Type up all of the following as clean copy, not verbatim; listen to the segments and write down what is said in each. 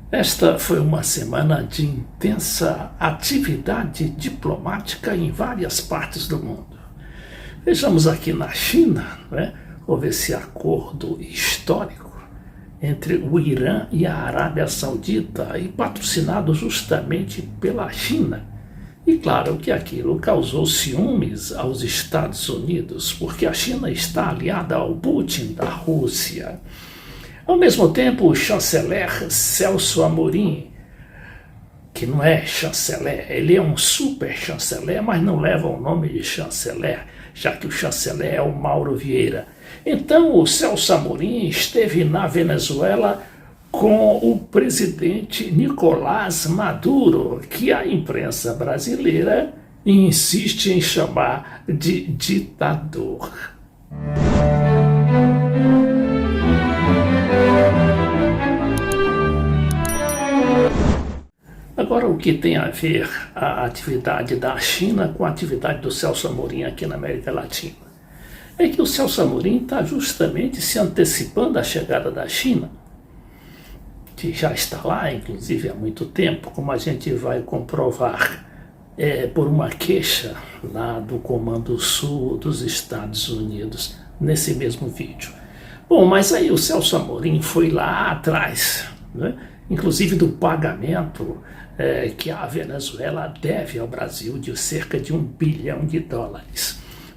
Esta foi uma semana de intensa atividade diplomática em várias partes do mundo. Vejamos aqui na China, houve esse acordo histórico entre o Irã e a Arábia Saudita e patrocinado justamente pela China. E claro que aquilo causou ciúmes aos Estados Unidos, porque a China está aliada ao Putin da Rússia. Ao mesmo tempo, o chanceler Celso Amorim, que não é chanceler, ele é um super chanceler, mas não leva o nome de chanceler, já que o chanceler é o Mauro Vieira. Então, o Celso Amorim esteve na Venezuela com o presidente Nicolás Maduro, que a imprensa brasileira insiste em chamar de ditador. Agora, o que tem a ver a atividade da China com a atividade do Celso Amorim aqui na América Latina? É que o Celso Amorim está justamente se antecipando à chegada da China, que já está lá, inclusive, há muito tempo, como a gente vai comprovar por uma queixa lá do Comando Sul dos Estados Unidos, nesse mesmo vídeo. Bom, mas aí o Celso Amorim foi lá atrás, inclusive do pagamento que a Venezuela deve ao Brasil de cerca de $1 bilhão.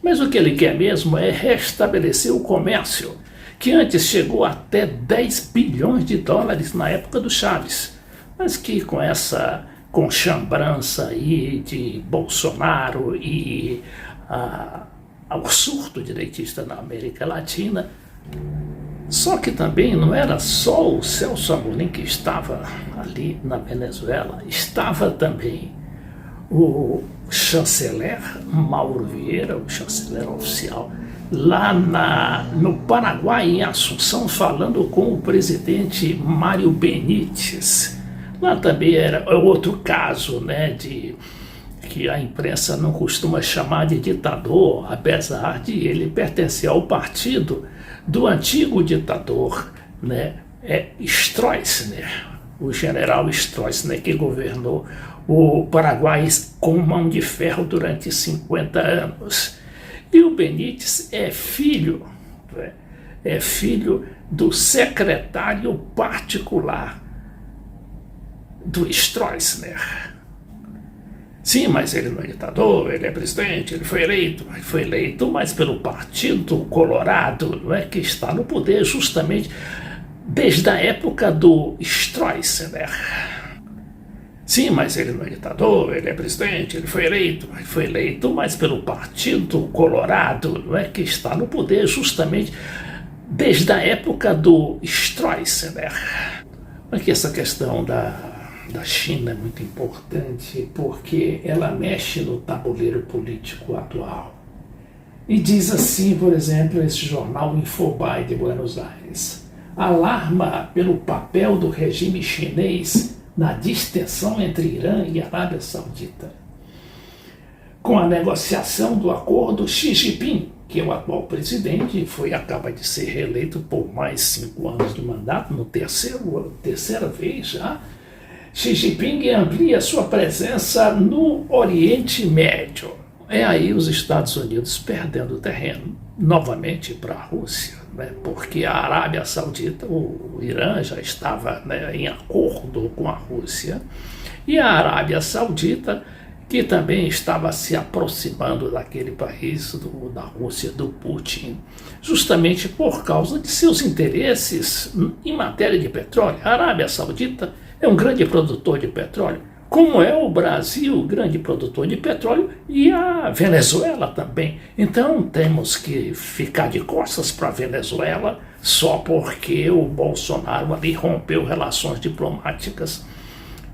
Mas o que ele quer mesmo é restabelecer o comércio, que antes chegou até $10 bilhões na época do Chaves, mas que com essa conchambrança aí de Bolsonaro e ao surto direitista na América Latina. Só que também não era só o Celso Amorim que estava ali na Venezuela, estava também o chanceler Mauro Vieira, o chanceler oficial, lá no Paraguai, em Assunção, falando com o presidente Mário Benítez. Lá também era outro caso, que a imprensa não costuma chamar de ditador, apesar de ele pertencer ao partido do antigo ditador, Stroessner, o general Stroessner, que governou o Paraguai com mão de ferro durante 50 anos. E o Benítez é filho do secretário particular do Stroessner. Sim, mas ele não é ditador, ele é presidente, ele foi eleito, mas pelo Partido Colorado, que está no poder justamente desde a época do Stroessner. Sim, mas ele não é ditador, ele é presidente, ele foi eleito, mas pelo Partido Colorado, que está no poder justamente desde a época do Stroessner. Aqui essa questão da China é muito importante porque ela mexe no tabuleiro político atual. E diz assim, por exemplo, esse jornal Infobae de Buenos Aires: alarma pelo papel do regime chinês na distensão entre Irã e Arábia Saudita. Com a negociação do acordo, Xi Jinping, que é o atual presidente, acaba de ser reeleito por mais 5 anos de mandato, terceira vez já, Xi Jinping amplia sua presença no Oriente Médio. É aí os Estados Unidos perdendo terreno novamente para a Rússia, porque a Arábia Saudita, o Irã já estava em acordo com a Rússia, e a Arábia Saudita, que também estava se aproximando daquele país, da Rússia, do Putin, justamente por causa de seus interesses em matéria de petróleo. A Arábia Saudita é um grande produtor de petróleo, como é o Brasil, grande produtor de petróleo, e a Venezuela também. Então temos que ficar de costas para a Venezuela só porque o Bolsonaro ali rompeu relações diplomáticas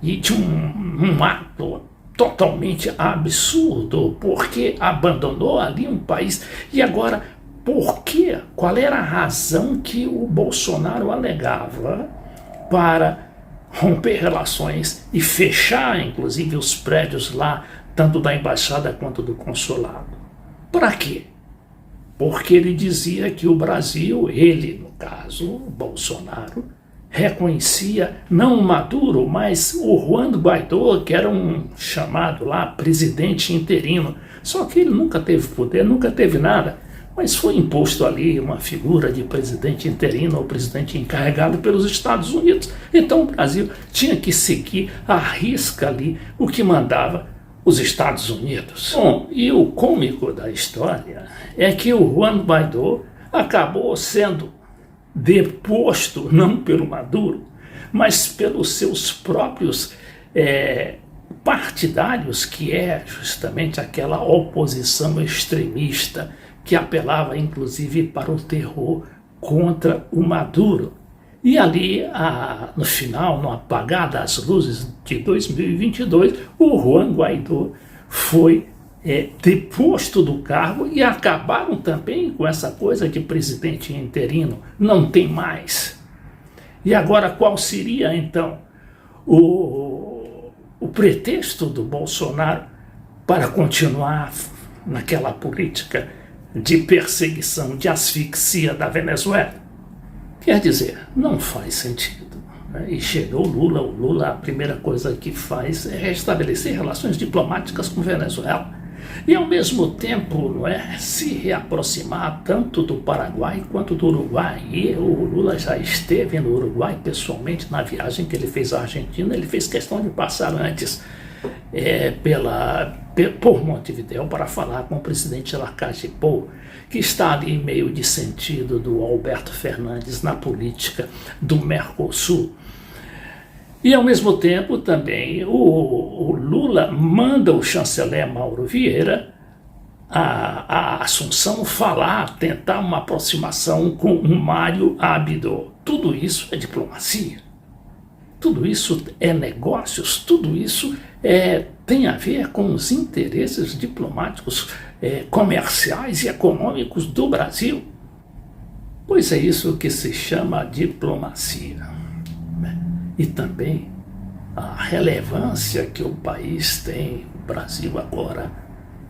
e de um ato totalmente absurdo, porque abandonou ali um país. E agora, por quê? Qual era a razão que o Bolsonaro alegava para romper relações e fechar, inclusive, os prédios lá, tanto da embaixada quanto do consulado? Para quê? Porque ele dizia que o Brasil, ele, no caso, o Bolsonaro, reconhecia não o Maduro, mas o Juan Guaidó, que era um chamado lá presidente interino. Só que ele nunca teve poder, nunca teve nada, mas foi imposto ali uma figura de presidente interino ou presidente encarregado pelos Estados Unidos. Então o Brasil tinha que seguir à risca ali o que mandava os Estados Unidos. Bom, e o cômico da história é que o Juan Guaidó acabou sendo deposto não pelo Maduro, mas pelos seus próprios partidários, que é justamente aquela oposição extremista que apelava inclusive para o terror contra o Maduro. E ali, no final, no apagar das luzes de 2022, o Juan Guaidó foi deposto do cargo e acabaram também com essa coisa de presidente interino. Não tem mais. E agora qual seria, então, o pretexto do Bolsonaro para continuar naquela política de perseguição, de asfixia da Venezuela? Quer dizer, não faz sentido. E chegou o Lula, a primeira coisa que faz é restabelecer relações diplomáticas com a Venezuela. E ao mesmo tempo se reaproximar tanto do Paraguai quanto do Uruguai. E o Lula já esteve no Uruguai pessoalmente na viagem que ele fez à Argentina. Ele fez questão de passar antes por Montevideo para falar com o presidente Lacalle Pou, que está ali meio de sentido do Alberto Fernandes na política do Mercosul. E, ao mesmo tempo, também o Lula manda o chanceler Mauro Vieira a Assunção tentar uma aproximação com o Mário Abdo. Tudo isso é diplomacia. Tudo isso é negócios, tudo isso tem a ver com os interesses diplomáticos, comerciais e econômicos do Brasil. Pois é isso que se chama diplomacia. E também a relevância que o país tem, o Brasil agora,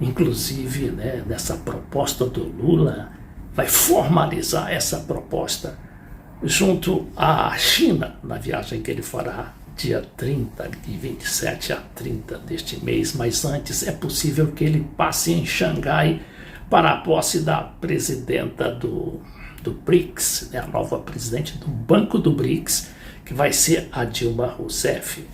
inclusive nessa proposta do Lula, vai formalizar essa proposta junto à China, na viagem que ele fará dia 30, de 27 a 30 deste mês, mas antes é possível que ele passe em Xangai para a posse da presidenta do BRICS, a nova presidente do Banco do BRICS, que vai ser a Dilma Rousseff.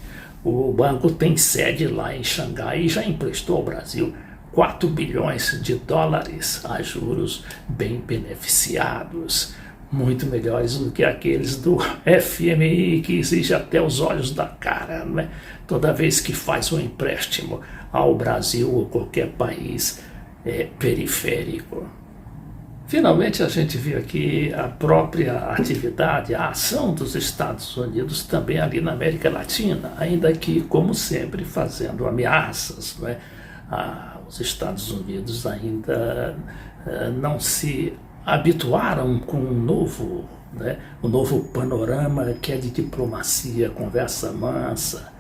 O banco tem sede lá em Xangai e já emprestou ao Brasil 4 bilhões de dólares a juros bem beneficiados, muito melhores do que aqueles do FMI, que exige até os olhos da cara, toda vez que faz um empréstimo ao Brasil ou qualquer país periférico. Finalmente, a gente viu aqui a própria atividade, a ação dos Estados Unidos também ali na América Latina, ainda que, como sempre, fazendo ameaças. Os Estados Unidos ainda não se habituaram com o novo panorama que é de diplomacia, conversa mansa,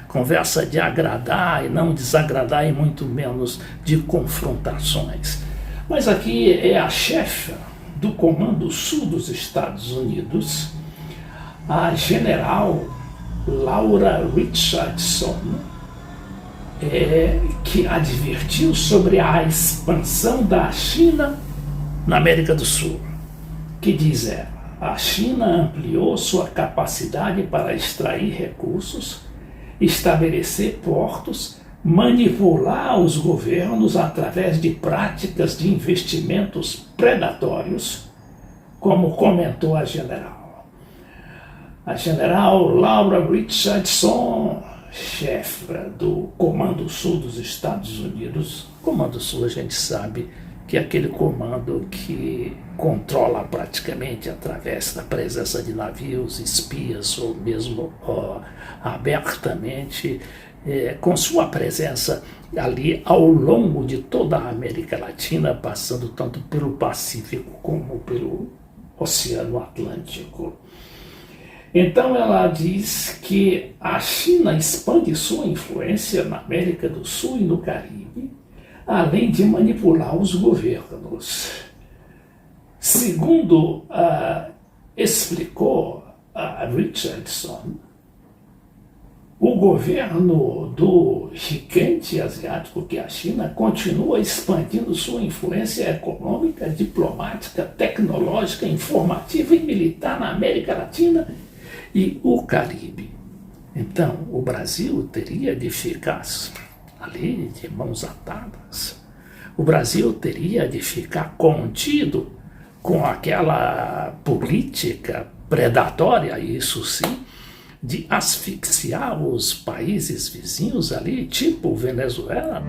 conversa de agradar e não desagradar, e muito menos de confrontações. Mas aqui é a chefe do Comando Sul dos Estados Unidos, a general Laura Richardson, que advertiu sobre a expansão da China na América do Sul, que diz a China ampliou sua capacidade para extrair recursos, estabelecer portos, manipular os governos através de práticas de investimentos predatórios, como comentou a general. A general Laura Richardson, chefe do Comando Sul dos Estados Unidos. Comando Sul, a gente sabe que é aquele comando que controla praticamente através da presença de navios, espias ou mesmo abertamente, com sua presença ali ao longo de toda a América Latina, passando tanto pelo Pacífico como pelo Oceano Atlântico. Então ela diz que a China expande sua influência na América do Sul e no Caribe, além de manipular os governos. Segundo explicou Richardson, o governo do gigante asiático que é a China continua expandindo sua influência econômica, diplomática, tecnológica, informativa e militar na América Latina e o Caribe. Então, o Brasil teria de ficar ali de mãos atadas. O Brasil teria de ficar contido com aquela política predatória, isso sim, de asfixiar os países vizinhos ali, tipo Venezuela.